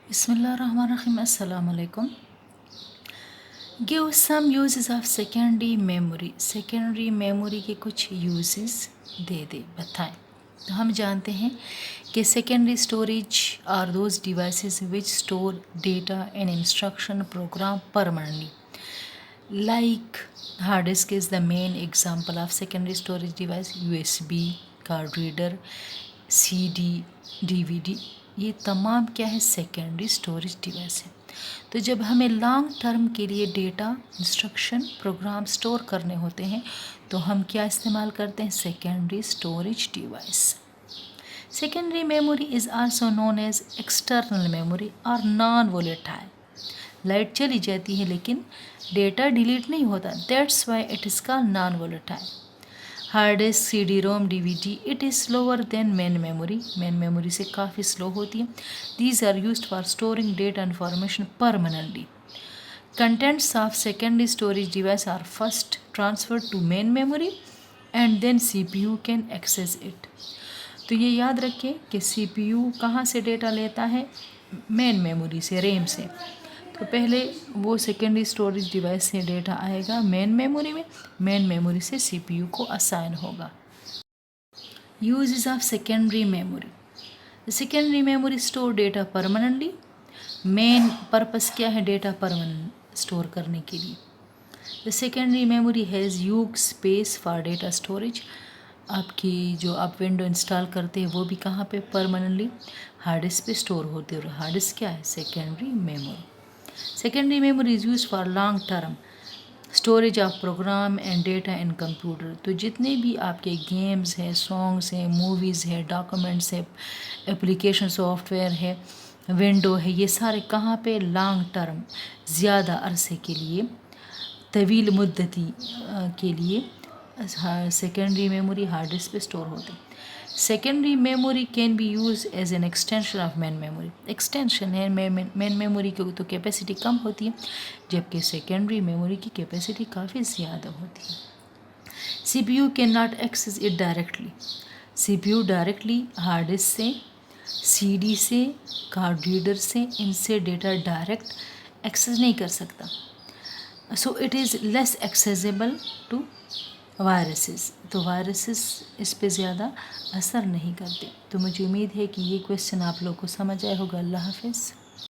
बिस्मिल्लाहिर्रहमानिर्रहीम अस्सलाम वालेकुम। Give some uses of secondary memory. Secondary memory के कुछ यूजेस दे बताएं। तो हम जानते हैं कि secondary storage are those devices which store data and instruction program permanently. Like hard disk is the main example of secondary storage device, USB, card reader, CD, DVD, ये तमाम क्या है, सेकेंडरी स्टोरेज डिवाइस है। तो जब हमें long term के लिए डेटा, इंस्ट्रक्शन, प्रोग्राम स्टोर करने होते हैं तो हम क्या इस्तेमाल करते हैं, secondary storage device. Secondary memory is also known as external memory और नॉन वोलेटाइल। लाइट चली जाती है लेकिन डेटा डिलीट नहीं होता, that's why it is called non volatile. Hard disk, C D ROM, D V D, it is slower than main memory. Main memory से काफ़ी slow होती है। These are used for storing data information permanently. Contents of secondary storage device are first transferred to main memory and then CPU can access it. तो ये याद रखें कि CPU कहाँ से डेटा लेता है, मेन मेमोरी से, रैम से। तो पहले वो सेकेंडरी स्टोरेज डिवाइस से डेटा आएगा मेन मेमोरी में, मेन मेमोरी से CPU को असाइन होगा। Uses of secondary memory. Secondary memory store data permanently. Main purpose क्या है, डेटा परमानेंट स्टोर करने के लिए। The secondary memory has use space for data storage. आपकी जो आप विंडो इंस्टॉल करते हैं वो भी कहाँ पे, परमानेंटली हार्ड डिस्क पे स्टोर होते हैं। हार्ड डिस्क क्या है, secondary memory. Secondary memory is use for long term storage of program and data in computer. तो जितने भी आपके गेम्स हैं, सॉन्ग्स हैं, मूवीज़ है, डॉक्यूमेंट्स है, एप्लीकेशन सॉफ्टवेयर है, विंडो है, ये सारे कहाँ पे, लॉन्ग टर्म, ज़्यादा अरसे के लिए, तवील मुद्दती के लिए सेकेंडरी मेमोरी हार्ड डिस्क पे स्टोर होते हैं। Secondary memory can be use as an extension of main memory. Extension है, मेन मेमोरी की तो कैपेसिटी कम होती है जबकि सेकेंडरी मेमोरी की कैपेसिटी काफ़ी ज़्यादा होती है। CPU can not access it directly. CPU directly hard disk से, CD से, कार्ड रीडर से, इनसे डेटा डायरेक्ट एक्सेस नहीं कर सकता। So it is less accessible to viruses. तो वायरसेस इस पे ज़्यादा असर नहीं करते। तो मुझे उम्मीद है कि ये क्वेश्चन आप लोग को समझ आया होगा। अल्लाह हाफिज़।